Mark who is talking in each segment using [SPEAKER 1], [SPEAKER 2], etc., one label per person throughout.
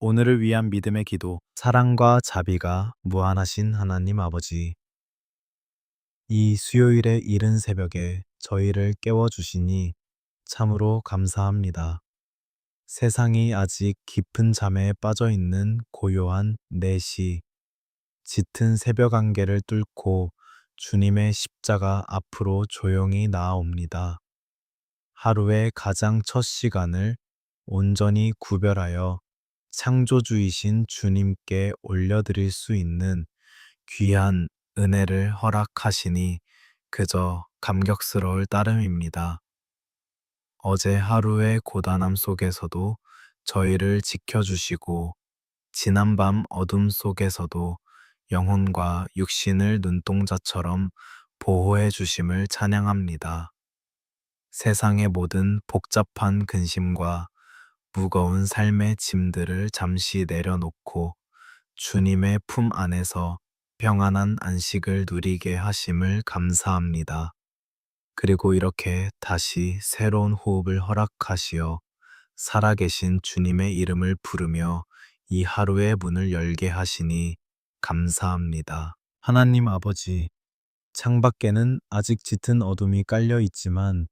[SPEAKER 1] 오늘을 위한 믿음의 기도. 사랑과 자비가 무한하신 하나님 아버지, 이 수요일의 이른 새벽에 저희를 깨워주시니 참으로 감사합니다. 세상이 아직 깊은 잠에 빠져 있는 고요한 4시, 짙은 새벽 안개를 뚫고 주님의 십자가 앞으로 조용히 나아옵니다. 하루의 가장 첫 시간을 온전히 구별하여 창조주이신 주님께 올려드릴 수 있는 귀한 은혜를 허락하시니 그저 감격스러울 따름입니다. 어제 하루의 고단함 속에서도 저희를 지켜주시고 지난밤 어둠 속에서도 영혼과 육신을 눈동자처럼 보호해 주심을 찬양합니다. 세상의 모든 복잡한 근심과 무거운 삶의 짐들을 잠시 내려놓고 주님의 품 안에서 평안한 안식을 누리게 하심을 감사합니다. 그리고 이렇게 다시 새로운 호흡을 허락하시어 살아계신 주님의 이름을 부르며 이 하루의 문을 열게 하시니 감사합니다. 하나님 아버지, 창밖에는 아직 짙은 어둠이 깔려 있지만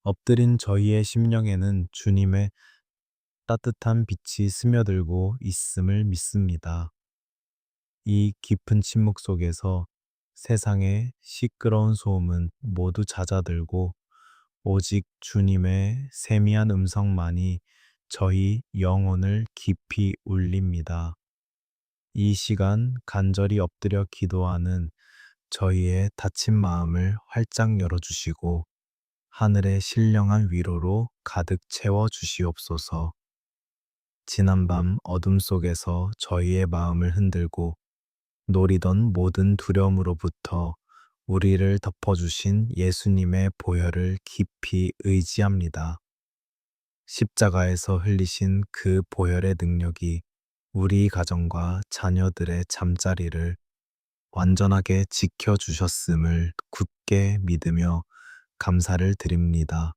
[SPEAKER 1] 엎드린 저희의 심령에는 주님의 따뜻한 빛이 스며들고 있음을 믿습니다. 이 깊은 침묵 속에서 세상의 시끄러운 소음은 모두 잦아들고 오직 주님의 세미한 음성만이 저희 영혼을 깊이 울립니다. 이 시간 간절히 엎드려 기도하는 저희의 다친 마음을 활짝 열어주시고 하늘의 신령한 위로로 가득 채워 주시옵소서. 지난밤 어둠 속에서 저희의 마음을 흔들고 노리던 모든 두려움으로부터 우리를 덮어주신 예수님의 보혈을 깊이 의지합니다. 십자가에서 흘리신 그 보혈의 능력이 우리 가정과 자녀들의 잠자리를 완전하게 지켜주셨음을 굳게 믿으며 감사를 드립니다.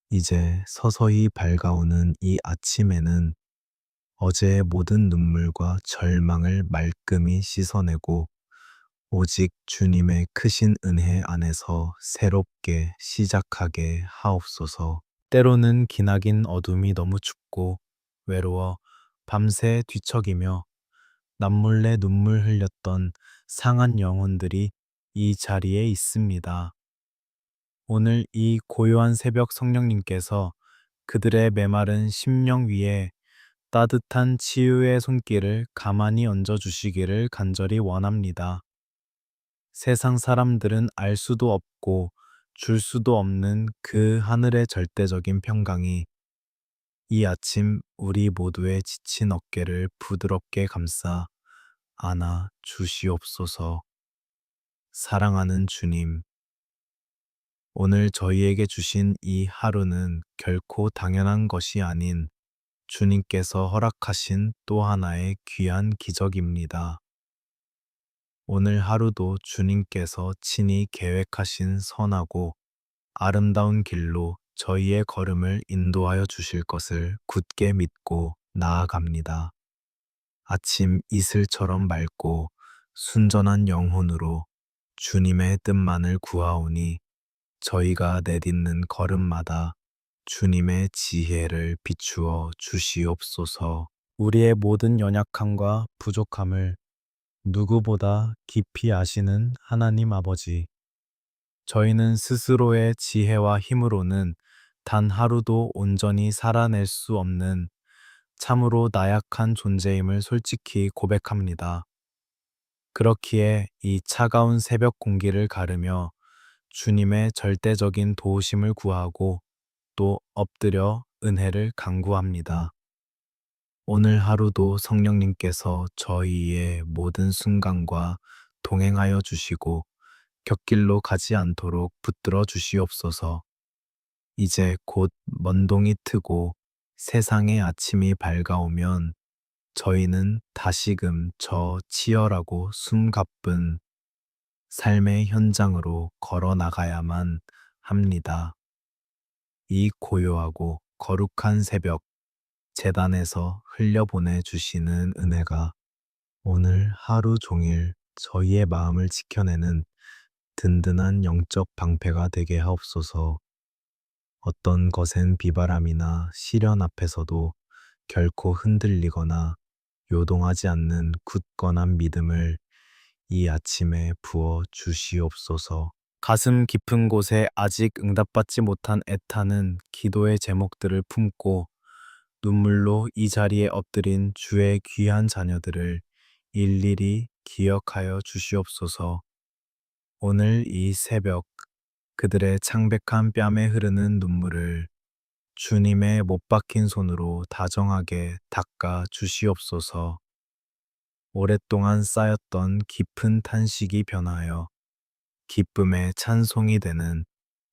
[SPEAKER 1] 이제 서서히 밝아오는 이 아침에는 어제의 모든 눈물과 절망을 말끔히 씻어내고 오직 주님의 크신 은혜 안에서 새롭게 시작하게 하옵소서. 때로는 기나긴 어둠이 너무 춥고 외로워 밤새 뒤척이며 남몰래 눈물 흘렸던 상한 영혼들이 이 자리에 있습니다. 오늘 이 고요한 새벽 성령님께서 그들의 메마른 심령 위에 따뜻한 치유의 손길을 가만히 얹어주시기를 간절히 원합니다. 세상 사람들은 알 수도 없고 줄 수도 없는 그 하늘의 절대적인 평강이 이 아침 우리 모두의 지친 어깨를 부드럽게 감싸 안아 주시옵소서. 사랑하는 주님, 오늘 저희에게 주신 이 하루는 결코 당연한 것이 아닌 주님께서 허락하신 또 하나의 귀한 기적입니다. 오늘 하루도 주님께서 친히 계획하신 선하고 아름다운 길로 저희의 걸음을 인도하여 주실 것을 굳게 믿고 나아갑니다. 아침 이슬처럼 맑고 순전한 영혼으로 주님의 뜻만을 구하오니 저희가 내딛는 걸음마다 주님의 지혜를 비추어 주시옵소서. 우리의 모든 연약함과 부족함을 누구보다 깊이 아시는 하나님 아버지, 저희는 스스로의 지혜와 힘으로는 단 하루도 온전히 살아낼 수 없는 참으로 나약한 존재임을 솔직히 고백합니다. 그렇기에 이 차가운 새벽 공기를 가르며 주님의 절대적인 도우심을 구하고 또 엎드려 은혜를 간구합니다. 오늘 하루도 성령님께서 저희의 모든 순간과 동행하여 주시고 곁길로 가지 않도록 붙들어 주시옵소서. 이제 곧 먼동이 트고 세상의 아침이 밝아오면 저희는 다시금 저 치열하고 숨가쁜 삶의 현장으로 걸어 나가야만 합니다. 이 고요하고 거룩한 새벽, 재단에서 흘려보내 주시는 은혜가 오늘 하루 종일 저희의 마음을 지켜내는 든든한 영적 방패가 되게 하옵소서. 어떤 것엔 비바람이나 시련 앞에서도 결코 흔들리거나 요동하지 않는 굳건한 믿음을 이 아침에 부어 주시옵소서. 가슴 깊은 곳에 아직 응답받지 못한 애타는 기도의 제목들을 품고 눈물로 이 자리에 엎드린 주의 귀한 자녀들을 일일이 기억하여 주시옵소서. 오늘 이 새벽 그들의 창백한 뺨에 흐르는 눈물을 주님의 못 박힌 손으로 다정하게 닦아 주시옵소서. 오랫동안 쌓였던 깊은 탄식이 변하여 기쁨의 찬송이 되는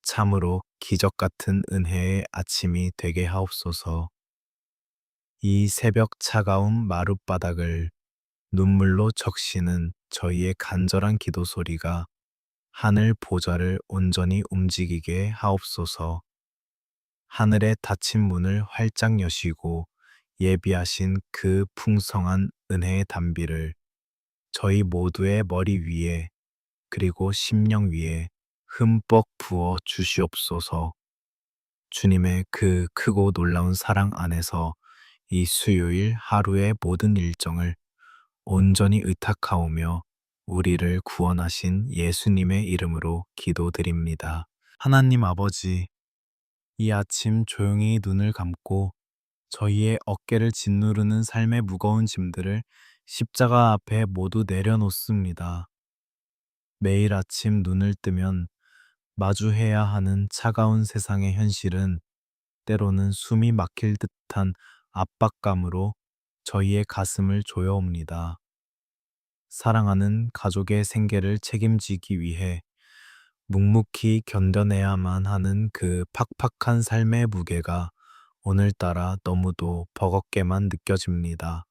[SPEAKER 1] 참으로 기적 같은 은혜의 아침이 되게 하옵소서. 이 새벽 차가운 마룻바닥을 눈물로 적시는 저희의 간절한 기도 소리가 하늘 보좌를 온전히 움직이게 하옵소서. 하늘의 닫힌 문을 활짝 여시고 예비하신 그 풍성한 은혜의 단비를 저희 모두의 머리 위에 그리고 심령 위에 흠뻑 부어 주시옵소서. 주님의 그 크고 놀라운 사랑 안에서 이 수요일 하루의 모든 일정을 온전히 의탁하오며 우리를 구원하신 예수님의 이름으로 기도드립니다. 하나님 아버지, 이 아침 조용히 눈을 감고 저희의 어깨를 짓누르는 삶의 무거운 짐들을 십자가 앞에 모두 내려놓습니다. 매일 아침 눈을 뜨면 마주해야 하는 차가운 세상의 현실은 때로는 숨이 막힐 듯한 압박감으로 저희의 가슴을 조여옵니다. 사랑하는 가족의 생계를 책임지기 위해 묵묵히 견뎌내야만 하는 그 팍팍한 삶의 무게가 오늘따라 너무도 버겁게만 느껴집니다.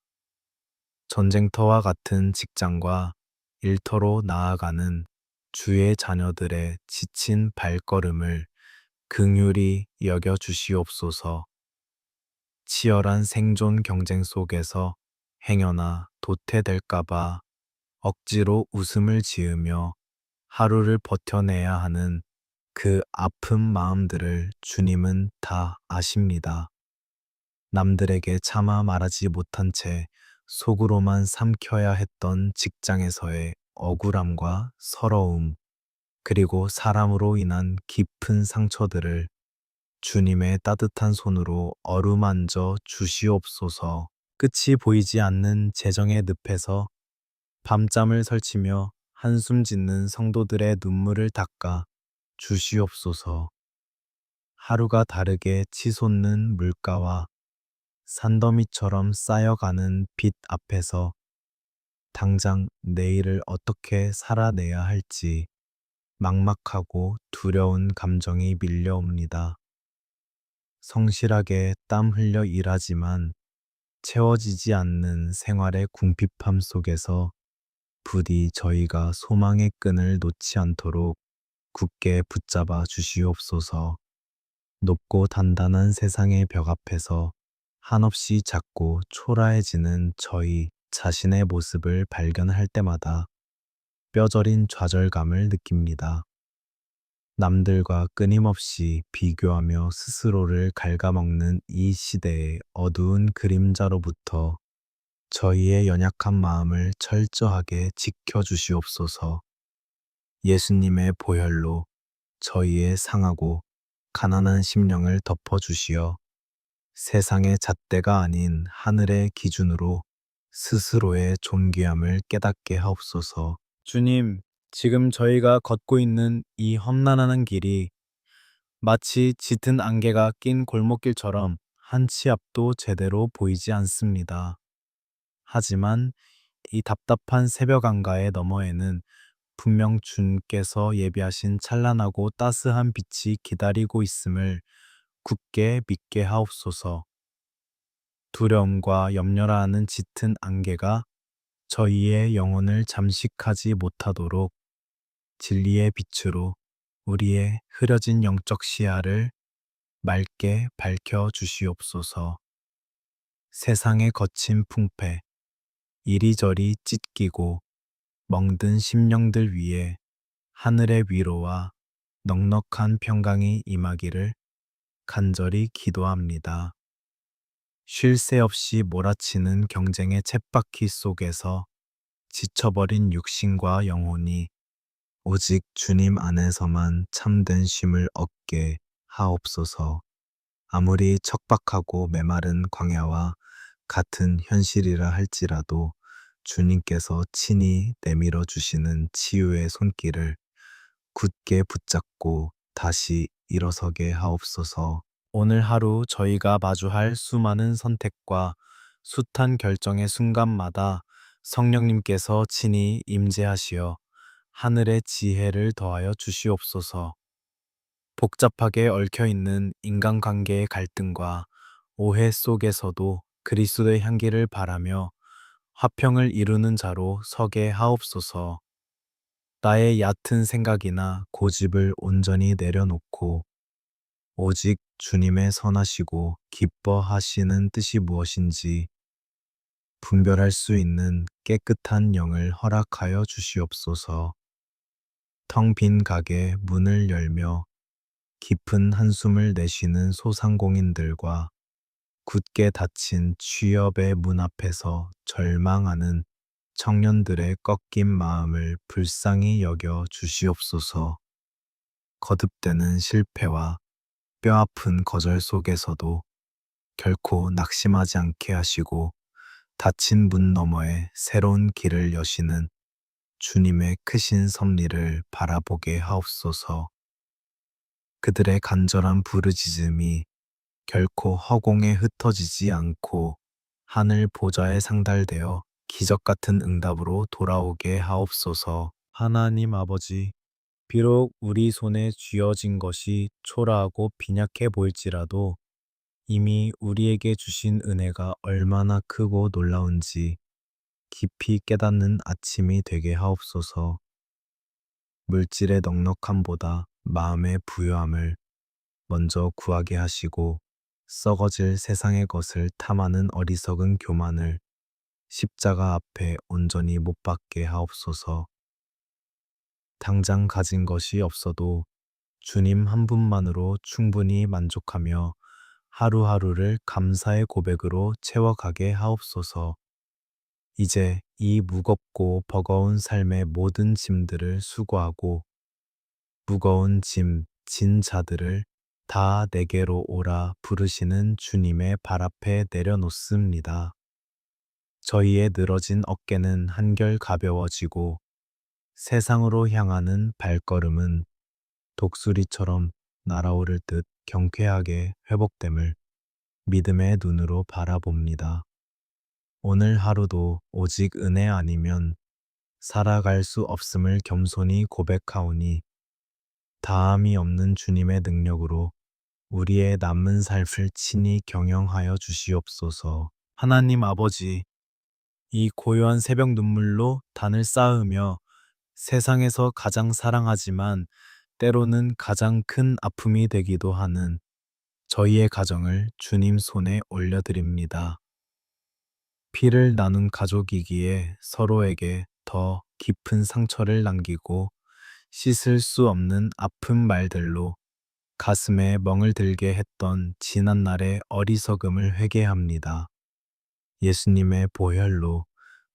[SPEAKER 1] 전쟁터와 같은 직장과 일터로 나아가는 주의 자녀들의 지친 발걸음을 긍휼히 여겨 주시옵소서. 치열한 생존 경쟁 속에서 행여나 도태될까봐 억지로 웃음을 지으며 하루를 버텨내야 하는 그 아픈 마음들을 주님은 다 아십니다. 남들에게 차마 말하지 못한 채 속으로만 삼켜야 했던 직장에서의 억울함과 서러움, 그리고 사람으로 인한 깊은 상처들을 주님의 따뜻한 손으로 어루만져 주시옵소서. 끝이 보이지 않는 재정의 늪에서 밤잠을 설치며 한숨 짓는 성도들의 눈물을 닦아 주시옵소서. 하루가 다르게 치솟는 물가와 산더미처럼 쌓여가는 빚 앞에서 당장 내일을 어떻게 살아내야 할지 막막하고 두려운 감정이 밀려옵니다. 성실하게 땀 흘려 일하지만 채워지지 않는 생활의 궁핍함 속에서 부디 저희가 소망의 끈을 놓지 않도록 굳게 붙잡아 주시옵소서. 높고 단단한 세상의 벽 앞에서 한없이 작고 초라해지는 저희 자신의 모습을 발견할 때마다 뼈저린 좌절감을 느낍니다. 남들과 끊임없이 비교하며 스스로를 갉아먹는 이 시대의 어두운 그림자로부터 저희의 연약한 마음을 철저하게 지켜주시옵소서. 예수님의 보혈로 저희의 상하고 가난한 심령을 덮어주시어 세상의 잣대가 아닌 하늘의 기준으로 스스로의 존귀함을 깨닫게 하옵소서. 주님, 지금 저희가 걷고 있는 이 험난한 길이 마치 짙은 안개가 낀 골목길처럼 한 치 앞도 제대로 보이지 않습니다. 하지만 이 답답한 새벽 안가의 너머에는 분명 주님께서 예비하신 찬란하고 따스한 빛이 기다리고 있음을 굳게 믿게 하옵소서. 두려움과 염려라 하는 짙은 안개가 저희의 영혼을 잠식하지 못하도록 진리의 빛으로 우리의 흐려진 영적 시야를 맑게 밝혀 주시옵소서. 세상의 거친 풍패, 이리저리 찢기고 멍든 심령들 위에 하늘의 위로와 넉넉한 평강이 임하기를 간절히 기도합니다. 쉴 새 없이 몰아치는 경쟁의 쳇바퀴 속에서 지쳐버린 육신과 영혼이 오직 주님 안에서만 참된 쉼을 얻게 하옵소서. 아무리 척박하고 메마른 광야와 같은 현실이라 할지라도 주님께서 친히 내밀어 주시는 치유의 손길을 굳게 붙잡고 다시 일어서게 하옵소서. 오늘 하루 저희가 마주할 수많은 선택과 숱한 결정의 순간마다 성령님께서 친히 임재하시어 하늘의 지혜를 더하여 주시옵소서. 복잡하게 얽혀 있는 인간관계의 갈등과 오해 속에서도 그리스도의 향기를 바라며 화평을 이루는 자로 서게 하옵소서. 나의 얕은 생각이나 고집을 온전히 내려놓고 오직 주님의 선하시고 기뻐하시는 뜻이 무엇인지 분별할 수 있는 깨끗한 영을 허락하여 주시옵소서. 텅 빈 가게 문을 열며 깊은 한숨을 내쉬는 소상공인들과 굳게 닫힌 취업의 문 앞에서 절망하는 청년들의 꺾인 마음을 불쌍히 여겨 주시옵소서. 거듭되는 실패와 뼈아픈 거절 속에서도 결코 낙심하지 않게 하시고 닫힌 문 너머에 새로운 길을 여시는 주님의 크신 섭리를 바라보게 하옵소서. 그들의 간절한 부르짖음이 결코 허공에 흩어지지 않고 하늘 보좌에 상달되어 기적 같은 응답으로 돌아오게 하옵소서. 하나님 아버지, 비록 우리 손에 쥐어진 것이 초라하고 빈약해 보일지라도 이미 우리에게 주신 은혜가 얼마나 크고 놀라운지 깊이 깨닫는 아침이 되게 하옵소서. 물질의 넉넉함보다 마음의 부유함을 먼저 구하게 하시고 썩어질 세상의 것을 탐하는 어리석은 교만을 십자가 앞에 온전히 못 박게 하옵소서. 당장 가진 것이 없어도 주님 한 분만으로 충분히 만족하며 하루하루를 감사의 고백으로 채워가게 하옵소서. 이제 이 무겁고 버거운 삶의 모든 짐들을 수고하고 무거운 짐, 진 자들을 다 내게로 오라 부르시는 주님의 발 앞에 내려놓습니다. 저희의 늘어진 어깨는 한결 가벼워지고 세상으로 향하는 발걸음은 독수리처럼 날아오를 듯 경쾌하게 회복됨을 믿음의 눈으로 바라봅니다. 오늘 하루도 오직 은혜 아니면 살아갈 수 없음을 겸손히 고백하오니 다함이 없는 주님의 능력으로 우리의 남은 삶을 친히 경영하여 주시옵소서. 하나님 아버지, 이 고요한 새벽 눈물로 단을 쌓으며 세상에서 가장 사랑하지만 때로는 가장 큰 아픔이 되기도 하는 저희의 가정을 주님 손에 올려드립니다. 피를 나눈 가족이기에 서로에게 더 깊은 상처를 남기고 씻을 수 없는 아픈 말들로 가슴에 멍을 들게 했던 지난날의 어리석음을 회개합니다. 예수님의 보혈로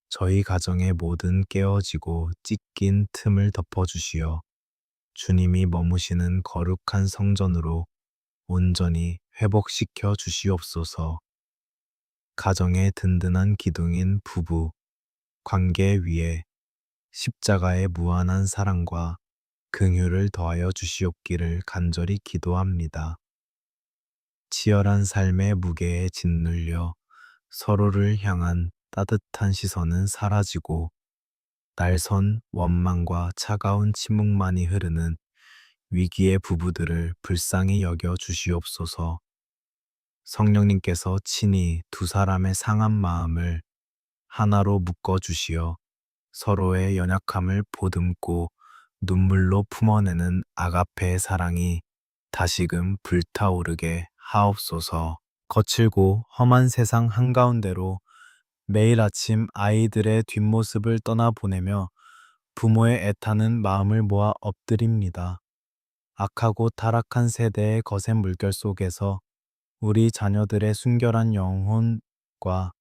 [SPEAKER 1] 저희 가정의 모든 깨어지고 찢긴 틈을 덮어주시어 주님이 머무시는 거룩한 성전으로 온전히 회복시켜 주시옵소서. 가정의 든든한 기둥인 부부, 관계 위에 십자가의 무한한 사랑과 긍휼을 더하여 주시옵기를 간절히 기도합니다. 치열한 삶의 무게에 짓눌려 서로를 향한 따뜻한 시선은 사라지고 날선 원망과 차가운 침묵만이 흐르는 위기의 부부들을 불쌍히 여겨 주시옵소서. 성령님께서 친히 두 사람의 상한 마음을 하나로 묶어 주시어 서로의 연약함을 보듬고 눈물로 품어내는 아가페의 사랑이 다시금 불타오르게 하옵소서. 거칠고 험한 세상 한가운데로 매일 아침 아이들의 뒷모습을 떠나보내며 부모의 애타는 마음을 모아 엎드립니다. 악하고 타락한 세대의 거센 물결 속에서 우리 자녀들의 순결한 영혼과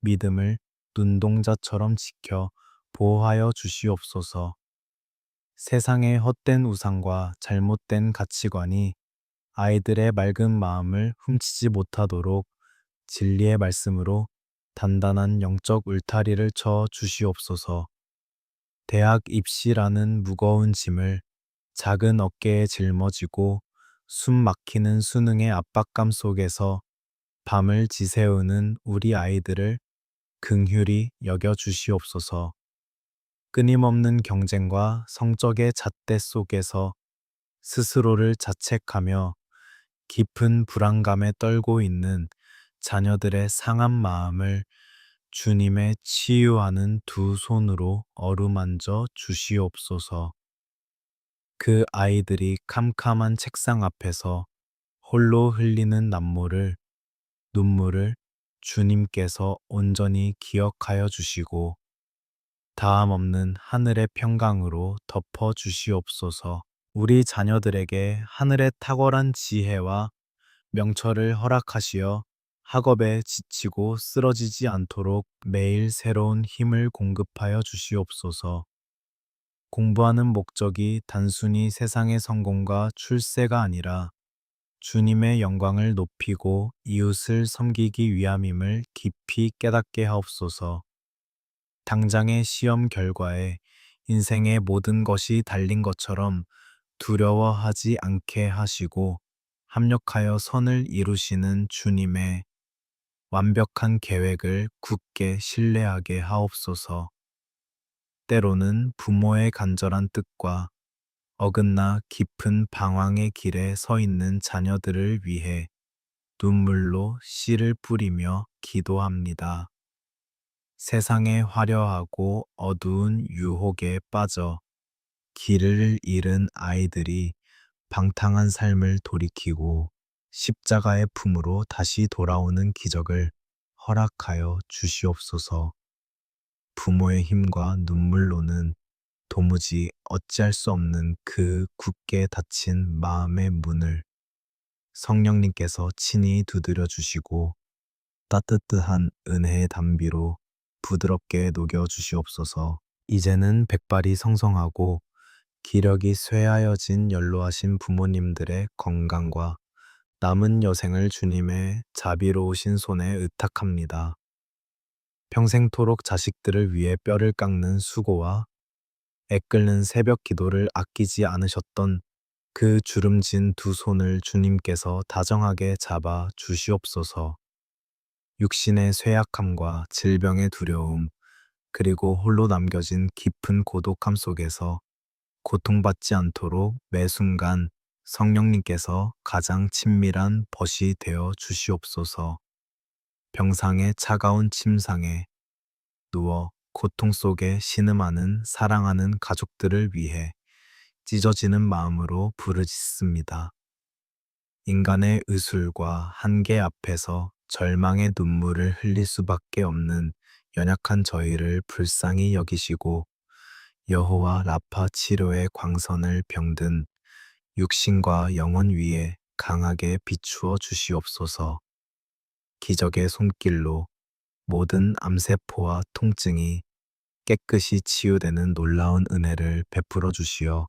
[SPEAKER 1] 믿음을 눈동자처럼 지켜 보호하여 주시옵소서. 세상의 헛된 우상과 잘못된 가치관이 아이들의 맑은 마음을 훔치지 못하도록 진리의 말씀으로 단단한 영적 울타리를 쳐 주시옵소서. 대학 입시라는 무거운 짐을 작은 어깨에 짊어지고 숨 막히는 수능의 압박감 속에서 밤을 지새우는 우리 아이들을 긍휼히 여겨 주시옵소서. 끊임없는 경쟁과 성적의 잣대 속에서 스스로를 자책하며 깊은 불안감에 떨고 있는 자녀들의 상한 마음을 주님의 치유하는 두 손으로 어루만져 주시옵소서. 그 아이들이 캄캄한 책상 앞에서 홀로 흘리는 눈물을 주님께서 온전히 기억하여 주시고 다함 없는 하늘의 평강으로 덮어 주시옵소서. 우리 자녀들에게 하늘의 탁월한 지혜와 명철을 허락하시어 학업에 지치고 쓰러지지 않도록 매일 새로운 힘을 공급하여 주시옵소서. 공부하는 목적이 단순히 세상의 성공과 출세가 아니라 주님의 영광을 높이고 이웃을 섬기기 위함임을 깊이 깨닫게 하옵소서. 당장의 시험 결과에 인생의 모든 것이 달린 것처럼 두려워하지 않게 하시고 합력하여 선을 이루시는 주님의 완벽한 계획을 굳게 신뢰하게 하옵소서. 때로는 부모의 간절한 뜻과 어긋나 깊은 방황의 길에 서 있는 자녀들을 위해 눈물로 씨를 뿌리며 기도합니다. 세상의 화려하고 어두운 유혹에 빠져 길을 잃은 아이들이 방탕한 삶을 돌이키고 십자가의 품으로 다시 돌아오는 기적을 허락하여 주시옵소서. 부모의 힘과 눈물로는 도무지 어찌할 수 없는 그 굳게 닫힌 마음의 문을 성령님께서 친히 두드려 주시고 따뜻한 은혜의 담비로 부드럽게 녹여 주시옵소서. 이제는 백발이 성성하고 기력이 쇠하여진 연로하신 부모님들의 건강과 남은 여생을 주님의 자비로우신 손에 의탁합니다. 평생토록 자식들을 위해 뼈를 깎는 수고와 애끓는 새벽 기도를 아끼지 않으셨던 그 주름진 두 손을 주님께서 다정하게 잡아 주시옵소서. 육신의 쇠약함과 질병의 두려움, 그리고 홀로 남겨진 깊은 고독함 속에서 고통받지 않도록 매 순간 성령님께서 가장 친밀한 벗이 되어 주시옵소서. 병상의 차가운 침상에 누워 고통 속에 신음하는 사랑하는 가족들을 위해 찢어지는 마음으로 부르짖습니다. 인간의 의술과 한계 앞에서 절망의 눈물을 흘릴 수밖에 없는 연약한 저희를 불쌍히 여기시고 여호와 라파 치료의 광선을 병든 육신과 영혼 위에 강하게 비추어 주시옵소서. 기적의 손길로 모든 암세포와 통증이 깨끗이 치유되는 놀라운 은혜를 베풀어 주시어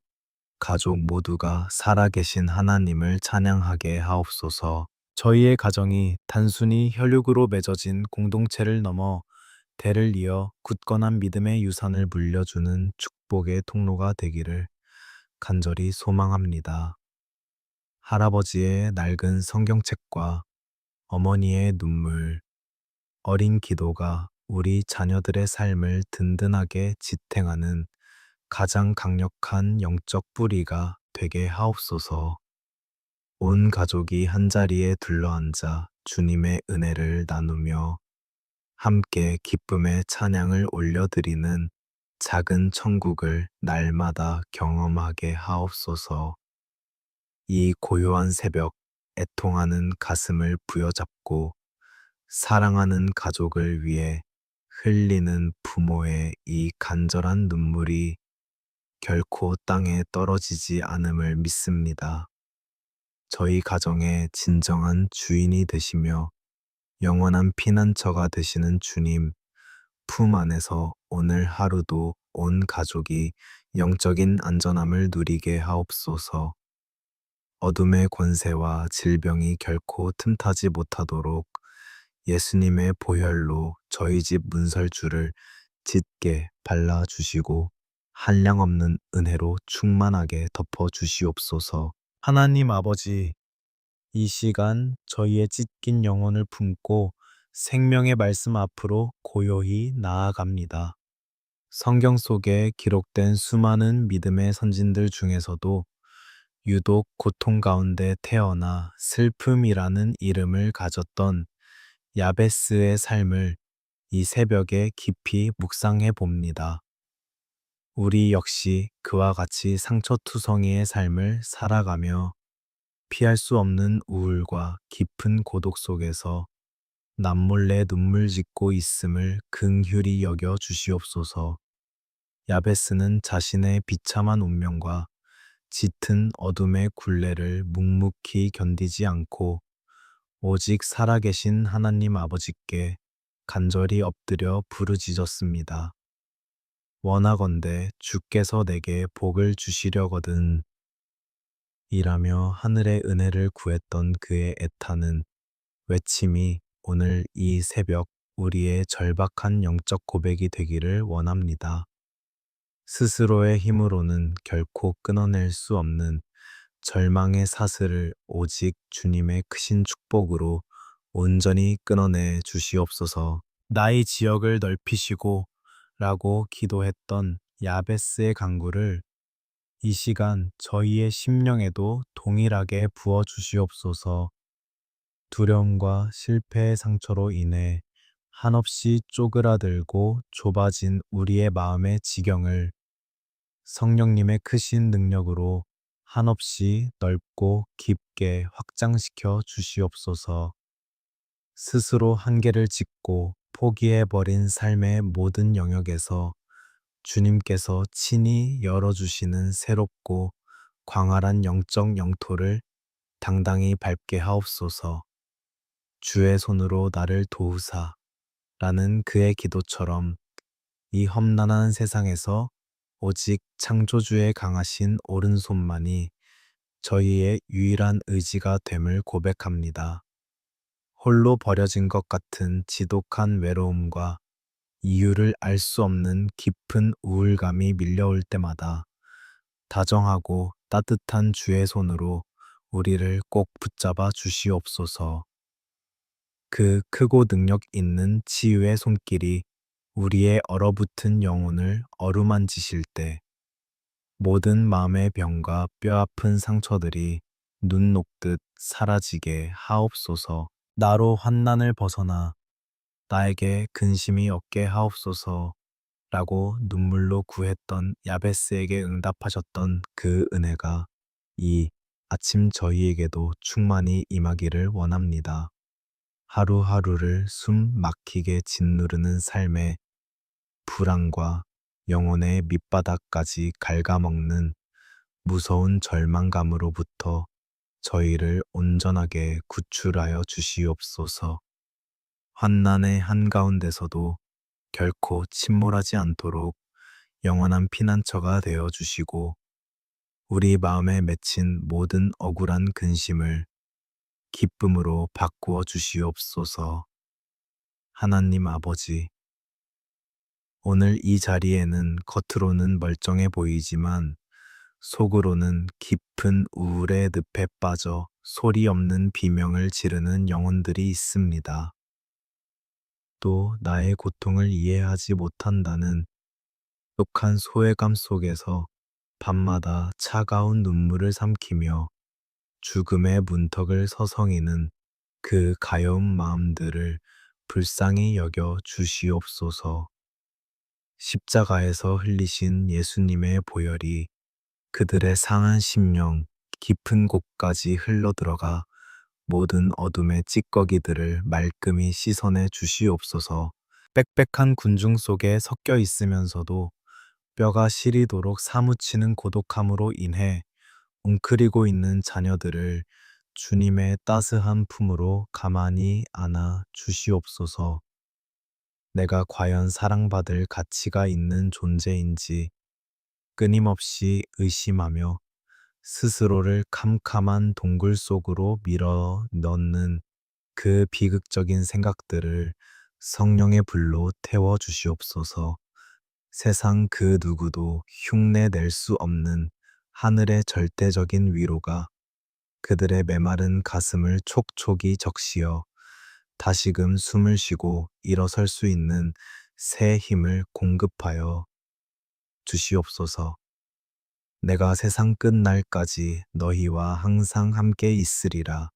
[SPEAKER 1] 가족 모두가 살아계신 하나님을 찬양하게 하옵소서. 저희의 가정이 단순히 혈육으로 맺어진 공동체를 넘어 대를 이어 굳건한 믿음의 유산을 물려주는 축복의 통로가 되기를 간절히 소망합니다. 할아버지의 낡은 성경책과 어머니의 눈물, 어린 기도가 우리 자녀들의 삶을 든든하게 지탱하는 가장 강력한 영적 뿌리가 되게 하옵소서. 온 가족이 한자리에 둘러앉아 주님의 은혜를 나누며 함께 기쁨의 찬양을 올려드리는 작은 천국을 날마다 경험하게 하옵소서. 이 고요한 새벽, 애통하는 가슴을 부여잡고 사랑하는 가족을 위해 흘리는 부모의 이 간절한 눈물이 결코 땅에 떨어지지 않음을 믿습니다. 저희 가정의 진정한 주인이 되시며 영원한 피난처가 되시는 주님 품 안에서 오늘 하루도 온 가족이 영적인 안전함을 누리게 하옵소서. 어둠의 권세와 질병이 결코 틈타지 못하도록 예수님의 보혈로 저희 집 문설주를 짙게 발라주시고 한량없는 은혜로 충만하게 덮어주시옵소서. 하나님 아버지, 이 시간 저희의 찢긴 영혼을 품고 생명의 말씀 앞으로 고요히 나아갑니다. 성경 속에 기록된 수많은 믿음의 선진들 중에서도 유독 고통 가운데 태어나 슬픔이라는 이름을 가졌던 야베스의 삶을 이 새벽에 깊이 묵상해 봅니다. 우리 역시 그와 같이 상처투성이의 삶을 살아가며 피할 수 없는 우울과 깊은 고독 속에서 남몰래 눈물 짓고 있음을 긍휼히 여겨 주시옵소서. 야베스는 자신의 비참한 운명과 짙은 어둠의 굴레를 묵묵히 견디지 않고 오직 살아계신 하나님 아버지께 간절히 엎드려 부르짖었습니다. 원하건대 주께서 내게 복을 주시려거든. 이라며 하늘의 은혜를 구했던 그의 애타는 외침이 오늘 이 새벽 우리의 절박한 영적 고백이 되기를 원합니다. 스스로의 힘으로는 결코 끊어낼 수 없는 절망의 사슬을 오직 주님의 크신 축복으로 온전히 끊어내 주시옵소서. 나의 지역을 넓히시고 라고 기도했던 야베스의 간구를 이 시간 저희의 심령에도 동일하게 부어 주시옵소서. 두려움과 실패의 상처로 인해 한없이 쪼그라들고 좁아진 우리의 마음의 지경을 성령님의 크신 능력으로 한없이 넓고 깊게 확장시켜 주시옵소서. 스스로 한계를 짓고 포기해버린 삶의 모든 영역에서 주님께서 친히 열어주시는 새롭고 광활한 영적 영토를 당당히 밟게 하옵소서. 주의 손으로 나를 도우사 라는 그의 기도처럼 이 험난한 세상에서 오직 창조주의 강하신 오른손만이 저희의 유일한 의지가 됨을 고백합니다. 홀로 버려진 것 같은 지독한 외로움과 이유를 알 수 없는 깊은 우울감이 밀려올 때마다 다정하고 따뜻한 주의 손으로 우리를 꼭 붙잡아 주시옵소서. 그 크고 능력 있는 치유의 손길이 우리의 얼어붙은 영혼을 어루만지실 때 모든 마음의 병과 뼈아픈 상처들이 눈 녹듯 사라지게 하옵소서. 나로 환난을 벗어나 나에게 근심이 없게 하옵소서 라고 눈물로 구했던 야베스에게 응답하셨던 그 은혜가 이 아침 저희에게도 충만히 임하기를 원합니다. 하루하루를 숨 막히게 짓누르는 삶의 불안과 영혼의 밑바닥까지 갉아먹는 무서운 절망감으로부터 저희를 온전하게 구출하여 주시옵소서. 환난의 한가운데서도 결코 침몰하지 않도록 영원한 피난처가 되어 주시고 우리 마음에 맺힌 모든 억울한 근심을 기쁨으로 바꾸어 주시옵소서. 하나님 아버지, 오늘 이 자리에는 겉으로는 멀쩡해 보이지만 속으로는 깊은 우울의 늪에 빠져 소리 없는 비명을 지르는 영혼들이 있습니다. 또 나의 고통을 이해하지 못한다는 독한 소외감 속에서 밤마다 차가운 눈물을 삼키며 죽음의 문턱을 서성이는 그 가여운 마음들을 불쌍히 여겨 주시옵소서. 십자가에서 흘리신 예수님의 보혈이 그들의 상한 심령 깊은 곳까지 흘러들어가 모든 어둠의 찌꺼기들을 말끔히 씻어내 주시옵소서. 빽빽한 군중 속에 섞여 있으면서도 뼈가 시리도록 사무치는 고독함으로 인해 웅크리고 있는 자녀들을 주님의 따스한 품으로 가만히 안아 주시옵소서. 내가 과연 사랑받을 가치가 있는 존재인지 끊임없이 의심하며 스스로를 캄캄한 동굴 속으로 밀어 넣는 그 비극적인 생각들을 성령의 불로 태워 주시옵소서. 세상 그 누구도 흉내 낼 수 없는 하늘의 절대적인 위로가 그들의 메마른 가슴을 촉촉이 적시어 다시금 숨을 쉬고 일어설 수 있는 새 힘을 공급하여 주시옵소서. 내가 세상 끝날까지 너희와 항상 함께 있으리라.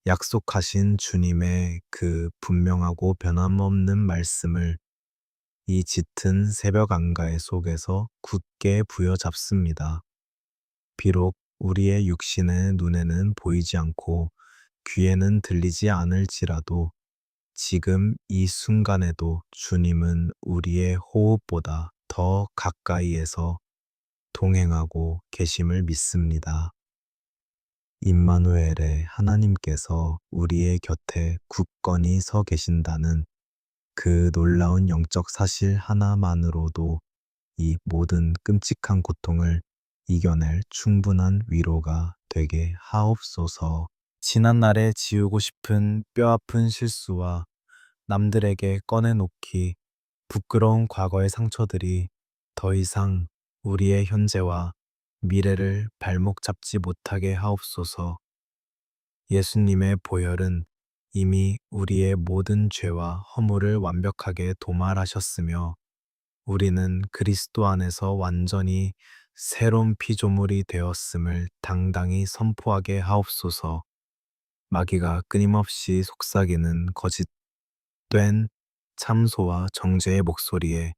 [SPEAKER 1] 약속하신 주님의 그 분명하고 변함없는 말씀을 이 짙은 새벽 안가의 속에서 굳게 부여잡습니다. 비록 우리의 육신의 눈에는 보이지 않고 귀에는 들리지 않을지라도 지금 이 순간에도 주님은 우리의 호흡보다 더 가까이에서 동행하고 계심을 믿습니다. 임마누엘의 하나님께서 우리의 곁에 굳건히 서 계신다는 그 놀라운 영적 사실 하나만으로도 이 모든 끔찍한 고통을 이겨낼 충분한 위로가 되게 하옵소서. 지난날에 지우고 싶은 뼈아픈 실수와 남들에게 꺼내놓기 부끄러운 과거의 상처들이 더 이상 우리의 현재와 미래를 발목 잡지 못하게 하옵소서. 예수님의 보혈은 이미 우리의 모든 죄와 허물을 완벽하게 도말하셨으며 우리는 그리스도 안에서 완전히 새로운 피조물이 되었음을 당당히 선포하게 하옵소서. 마귀가 끊임없이 속삭이는 거짓된 참소와 정죄의 목소리에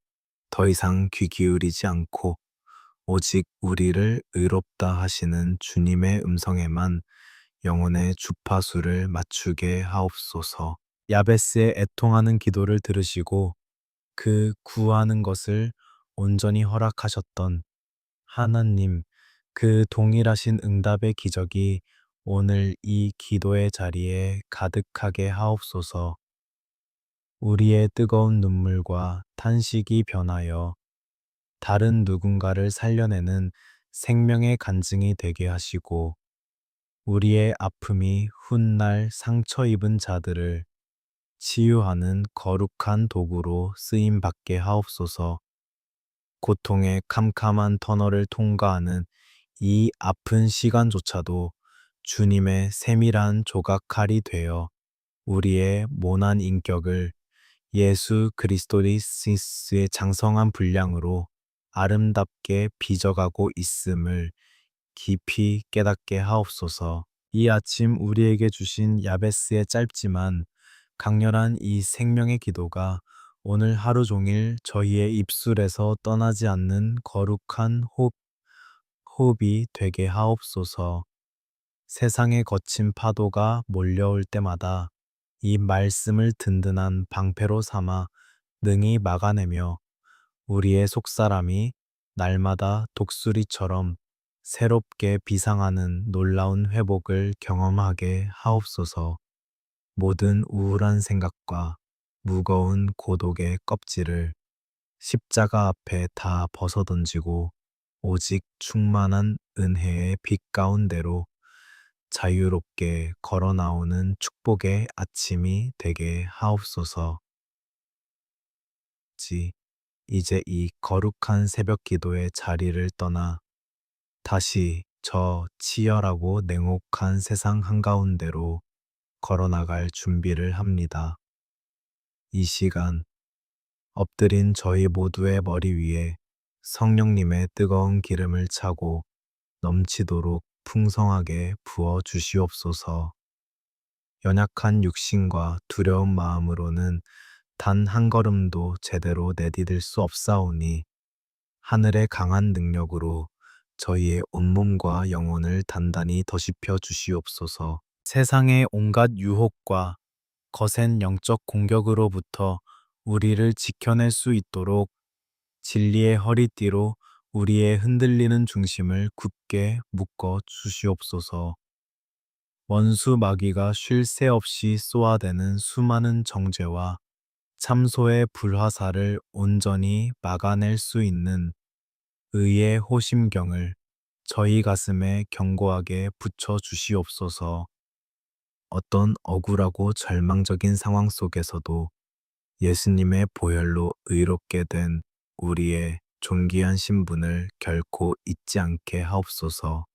[SPEAKER 1] 더 이상 귀 기울이지 않고 오직 우리를 의롭다 하시는 주님의 음성에만 영혼의 주파수를 맞추게 하옵소서. 야베스의 애통하는 기도를 들으시고 그 구하는 것을 온전히 허락하셨던 하나님, 그 동일하신 응답의 기적이 오늘 이 기도의 자리에 가득하게 하옵소서. 우리의 뜨거운 눈물과 탄식이 변하여 다른 누군가를 살려내는 생명의 간증이 되게 하시고 우리의 아픔이 훗날 상처 입은 자들을 치유하는 거룩한 도구로 쓰임 받게 하옵소서. 고통의 캄캄한 터널을 통과하는 이 아픈 시간조차도 주님의 세밀한 조각칼이 되어 우리의 모난 인격을 예수 그리스도리시스의 장성한 분량으로 아름답게 빚어가고 있음을 깊이 깨닫게 하옵소서. 이 아침 우리에게 주신 야베스의 짧지만 강렬한 이 생명의 기도가 오늘 하루 종일 저희의 입술에서 떠나지 않는 거룩한 호흡이 되게 하옵소서. 세상의 거친 파도가 몰려올 때마다 이 말씀을 든든한 방패로 삼아 능히 막아내며 우리의 속사람이 날마다 독수리처럼 새롭게 비상하는 놀라운 회복을 경험하게 하옵소서. 모든 우울한 생각과 무거운 고독의 껍질을 십자가 앞에 다 벗어던지고 오직 충만한 은혜의 빛 가운데로 자유롭게 걸어 나오는 축복의 아침이 되게 하옵소서. 이제 이 거룩한 새벽 기도의 자리를 떠나 다시 저 치열하고 냉혹한 세상 한가운데로 걸어 나갈 준비를 합니다. 이 시간 엎드린 저희 모두의 머리 위에 성령님의 뜨거운 기름을 차고 넘치도록 풍성하게 부어 주시옵소서. 연약한 육신과 두려운 마음으로는 단 한 걸음도 제대로 내디딜 수 없사오니 하늘의 강한 능력으로 저희의 온몸과 영혼을 단단히 더씹혀 주시옵소서. 세상의 온갖 유혹과 거센 영적 공격으로부터 우리를 지켜낼 수 있도록 진리의 허리띠로 우리의 흔들리는 중심을 굳게 묶어 주시옵소서. 원수 마귀가 쉴 새 없이 쏘아대는 수많은 정죄와 참소의 불화살을 온전히 막아낼 수 있는 의의 호심경을 저희 가슴에 견고하게 붙여 주시옵소서. 어떤 억울하고 절망적인 상황 속에서도 예수님의 보혈로 의롭게 된 우리의 존귀한 신분을 결코 잊지 않게 하옵소서.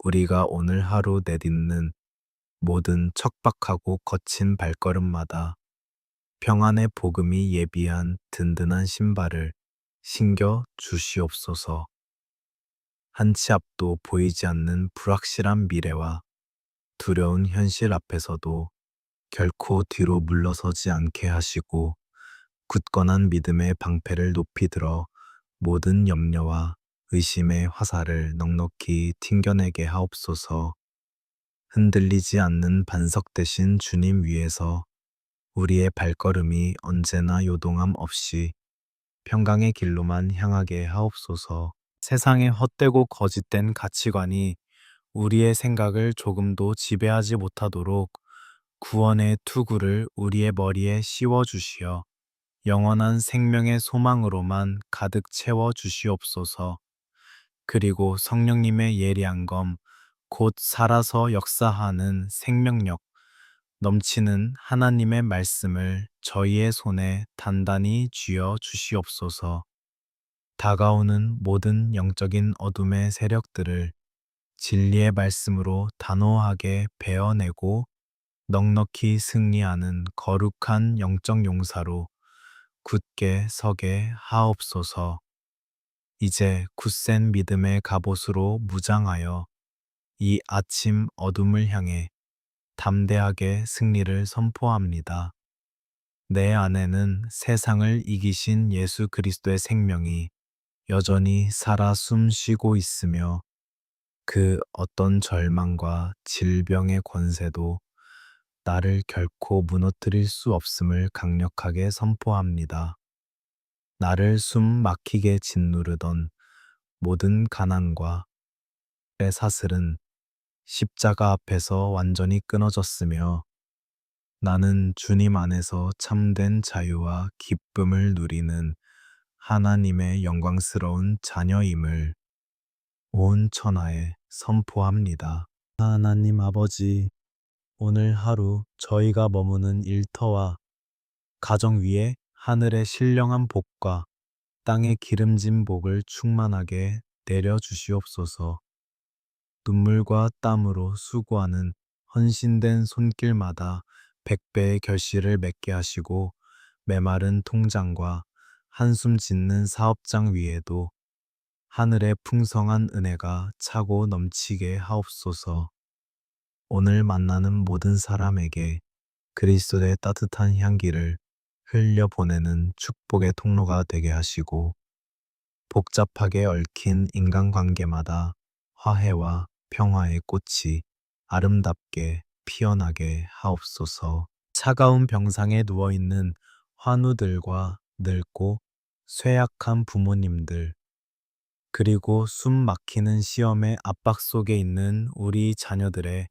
[SPEAKER 1] 우리가 오늘 하루 내딛는 모든 척박하고 거친 발걸음마다 평안의 복음이 예비한 든든한 신발을 신겨 주시옵소서. 한 치 앞도 보이지 않는 불확실한 미래와 두려운 현실 앞에서도 결코 뒤로 물러서지 않게 하시고 굳건한 믿음의 방패를 높이 들어 모든 염려와 의심의 화살을 넉넉히 튕겨내게 하옵소서. 흔들리지 않는 반석 대신 주님 위에서 우리의 발걸음이 언제나 요동함 없이 평강의 길로만 향하게 하옵소서. 세상의 헛되고 거짓된 가치관이 우리의 생각을 조금도 지배하지 못하도록 구원의 투구를 우리의 머리에 씌워 주시어 영원한 생명의 소망으로만 가득 채워 주시옵소서. 그리고 성령님의 예리한 검, 곧 살아서 역사하는 생명력, 넘치는 하나님의 말씀을 저희의 손에 단단히 쥐어 주시옵소서. 다가오는 모든 영적인 어둠의 세력들을 진리의 말씀으로 단호하게 베어내고 넉넉히 승리하는 거룩한 영적 용사로 굳게 서게 하옵소서. 이제 굳센 믿음의 갑옷으로 무장하여 이 아침 어둠을 향해 담대하게 승리를 선포합니다. 내 안에는 세상을 이기신 예수 그리스도의 생명이 여전히 살아 숨쉬고 있으며 그 어떤 절망과 질병의 권세도 나를 결코 무너뜨릴 수 없음을 강력하게 선포합니다. 나를 숨 막히게 짓누르던 모든 가난과 의 사슬은 십자가 앞에서 완전히 끊어졌으며 나는 주님 안에서 참된 자유와 기쁨을 누리는 하나님의 영광스러운 자녀임을 온 천하에 선포합니다. 하나님 아버지, 오늘 하루 저희가 머무는 일터와 가정 위에 하늘의 신령한 복과 땅의 기름진 복을 충만하게 내려주시옵소서. 눈물과 땀으로 수고하는 헌신된 손길마다 100배의 결실을 맺게 하시고 메마른 통장과 한숨 짓는 사업장 위에도 하늘의 풍성한 은혜가 차고 넘치게 하옵소서. 오늘 만나는 모든 사람에게 그리스도의 따뜻한 향기를 흘려보내는 축복의 통로가 되게 하시고 복잡하게 얽힌 인간관계마다 화해와 평화의 꽃이 아름답게 피어나게 하옵소서. 차가운 병상에 누워있는 환우들과 늙고 쇠약한 부모님들, 그리고 숨 막히는 시험의 압박 속에 있는 우리 자녀들의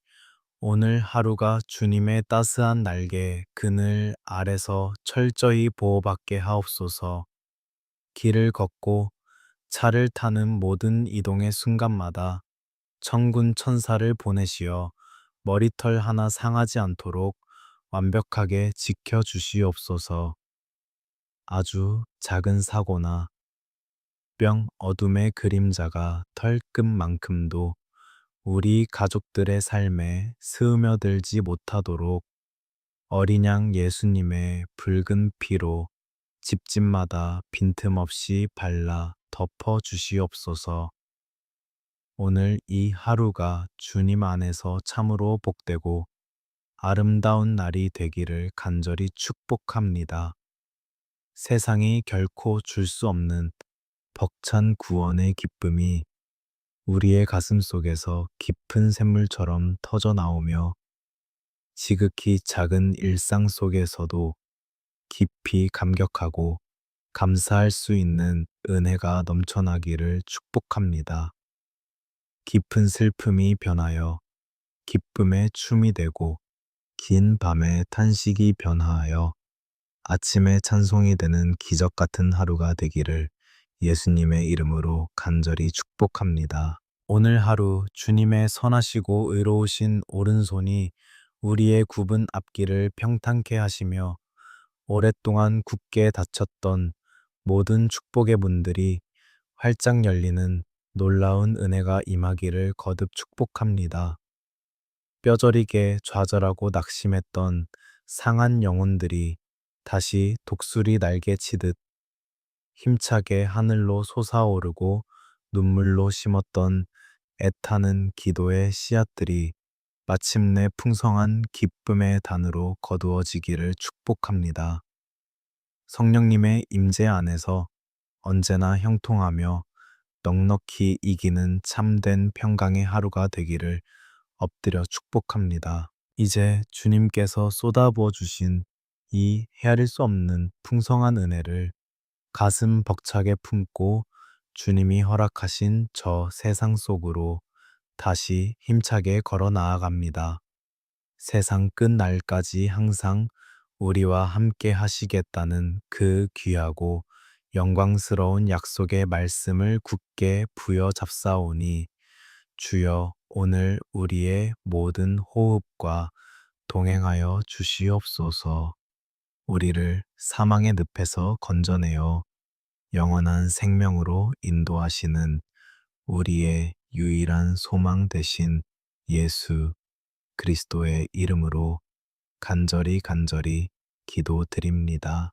[SPEAKER 1] 오늘 하루가 주님의 따스한 날개 그늘 아래서 철저히 보호받게 하옵소서. 길을 걷고 차를 타는 모든 이동의 순간마다 천군 천사를 보내시어 머리털 하나 상하지 않도록 완벽하게 지켜주시옵소서. 아주 작은 사고나 뿅 어둠의 그림자가 털끝만큼도 우리 가족들의 삶에 스며들지 못하도록 어린 양 예수님의 붉은 피로 집집마다 빈틈없이 발라 덮어 주시옵소서. 오늘 이 하루가 주님 안에서 참으로 복되고 아름다운 날이 되기를 간절히 축복합니다. 세상이 결코 줄 수 없는 벅찬 구원의 기쁨이 우리의 가슴 속에서 깊은 샘물처럼 터져 나오며 지극히 작은 일상 속에서도 깊이 감격하고 감사할 수 있는 은혜가 넘쳐나기를 축복합니다. 깊은 슬픔이 변하여 기쁨의 춤이 되고 긴 밤의 탄식이 변화하여 아침의 찬송이 되는 기적 같은 하루가 되기를 예수님의 이름으로 간절히 축복합니다. 오늘 하루 주님의 선하시고 의로우신 오른손이 우리의 굽은 앞길을 평탄케 하시며 오랫동안 굳게 닫혔던 모든 축복의 문들이 활짝 열리는 놀라운 은혜가 임하기를 거듭 축복합니다. 뼈저리게 좌절하고 낙심했던 상한 영혼들이 다시 독수리 날개치듯 힘차게 하늘로 솟아오르고 눈물로 심었던 애타는 기도의 씨앗들이 마침내 풍성한 기쁨의 단으로 거두어지기를 축복합니다. 성령님의 임재 안에서 언제나 형통하며 넉넉히 이기는 참된 평강의 하루가 되기를 엎드려 축복합니다. 이제 주님께서 쏟아부어 주신 이 헤아릴 수 없는 풍성한 은혜를 가슴 벅차게 품고 주님이 허락하신 저 세상 속으로 다시 힘차게 걸어 나아갑니다. 세상 끝날까지 항상 우리와 함께 하시겠다는 그 귀하고 영광스러운 약속의 말씀을 굳게 부여잡사오니 주여 오늘 우리의 모든 호흡과 동행하여 주시옵소서. 우리를 사망의 늪에서 건져내어 영원한 생명으로 인도하시는 우리의 유일한 소망 되신 예수 그리스도의 이름으로 간절히 기도드립니다.